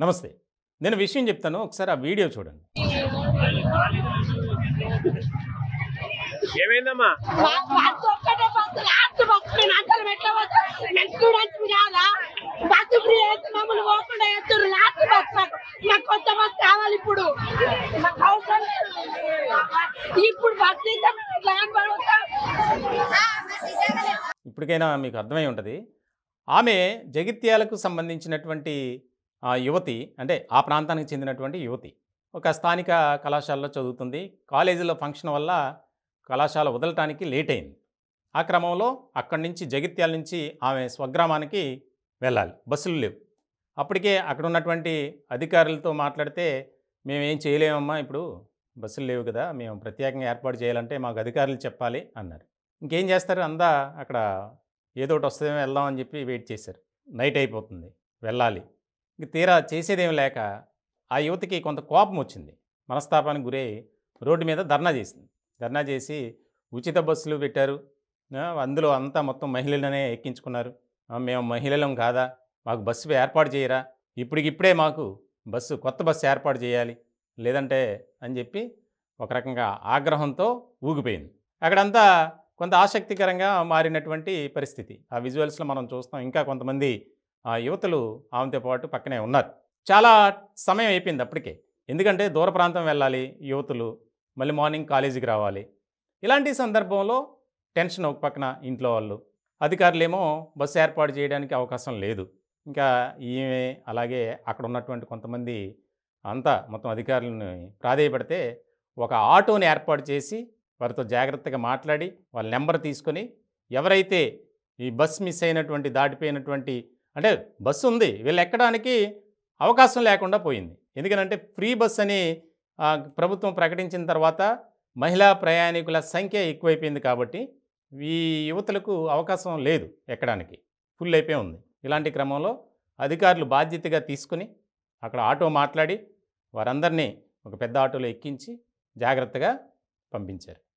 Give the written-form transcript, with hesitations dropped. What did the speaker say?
నమస్తే. నేను విషయం చెప్తాను. ఒకసారి ఆ వీడియో చూడండి. ఏమైందమ్మా? బస్సు ఒక్కటే బస్సు, లాస్ట్ బస్సు. మేము అందరం ఎట్లా పోతాం? మేము స్టూడెంట్స్ కాదా? బస్సు ఫ్రీ చేసి మమ్మల్ని పోకుండా చేస్తున్నారు. లాస్ట్ బస్ మాకు కొత్త బస్ కావాలి ఇప్పుడు. మాకు అవసరం లేదు. ఇప్పుడు బస్సు ఇస్తే మేము ఎట్లా కనపడతాం? ఇప్పటికైనా మీకు అర్థమై ఉంటుంది. ఆమె జగిత్యాలకు సంబంధించినటువంటి యువతి, అంటే ఆ ప్రాంతానికి చెందినటువంటి యువతి. ఒక స్థానిక కళాశాలలో చదువుతుంది. కాలేజీలో ఫంక్షన్ వల్ల కళాశాల వదలటానికి లేట్ అయింది. ఆ క్రమంలో అక్కడి నుంచి జగిత్యాల నుంచి ఆమె స్వగ్రామానికి వెళ్ళాలి. బస్సులు లేవు. అప్పటికే అక్కడ ఉన్నటువంటి అధికారులతో మాట్లాడితే, మేమేం చేయలేమమ్మా, ఇప్పుడు బస్సులు లేవు కదా, మేము ప్రత్యేకంగా ఏర్పాటు చేయాలంటే మాకు అధికారులు చెప్పాలి అన్నారు. ఇంకేం చేస్తారు, అందా అక్కడ ఏదో ఒకటి వస్తుందేమో వెళ్దామని చెప్పి వెయిట్ చేశారు. నైట్ అయిపోతుంది, వెళ్ళాలి. ఇంక తీరా చేసేదేం లేక ఆ యువతికి కొంత కోపం వచ్చింది. మనస్తాపానికి గురై రోడ్డు మీద ధర్నా చేసింది. ధర్నా చేసి ఉచిత బస్సులు పెట్టారు, అందులో అంతా మొత్తం మహిళలనే ఎక్కించుకున్నారు, మేము మహిళలం కాదా, మాకు బస్సు ఏర్పాటు చేయరా, ఇప్పటికిప్పుడే మాకు కొత్త బస్సు ఏర్పాటు చేయాలి, లేదంటే అని చెప్పి ఒక రకంగా ఆగ్రహంతో ఊగిపోయింది. అక్కడంతా కొంత ఆసక్తికరంగా మారినటువంటి పరిస్థితి. ఆ విజువల్స్లో మనం చూస్తాం. ఇంకా కొంతమంది యువతులు ఆమెతో పాటు పక్కనే ఉన్నారు. చాలా సమయం అయిపోయింది అప్పటికే. ఎందుకంటే దూర ప్రాంతం వెళ్ళాలి యువతులు, మళ్ళీ మార్నింగ్ కాలేజీకి రావాలి. ఇలాంటి సందర్భంలో టెన్షన్ ఒక పక్కన ఇంట్లో వాళ్ళు, అధికారులేమో బస్సు ఏర్పాటు చేయడానికి అవకాశం లేదు. ఇంకా ఈమె అలాగే అక్కడ ఉన్నటువంటి కొంతమంది అంతా మొత్తం అధికారులను ప్రాధేయపడితే ఒక ఆటోని ఏర్పాటు చేసి వారితో జాగ్రత్తగా మాట్లాడి వాళ్ళ నెంబర్ తీసుకొని, ఎవరైతే ఈ బస్ మిస్ అయినటువంటి దాటిపోయినటువంటి, అంటే బస్సు ఉంది వీళ్ళు ఎక్కడానికి అవకాశం లేకుండా పోయింది. ఎందుకనంటే ఫ్రీ బస్ అని ప్రభుత్వం ప్రకటించిన తర్వాత మహిళా ప్రయాణికుల సంఖ్య ఎక్కువైపోయింది కాబట్టి ఈ యువతులకు అవకాశం లేదు ఎక్కడానికి, ఫుల్ అయిపోయి ఉంది. ఇలాంటి క్రమంలో అధికారులు బాధ్యతగా తీసుకుని అక్కడ ఆటో మాట్లాడి వారందరినీ ఒక పెద్ద ఆటోలో ఎక్కించి జాగ్రత్తగా పంపించారు.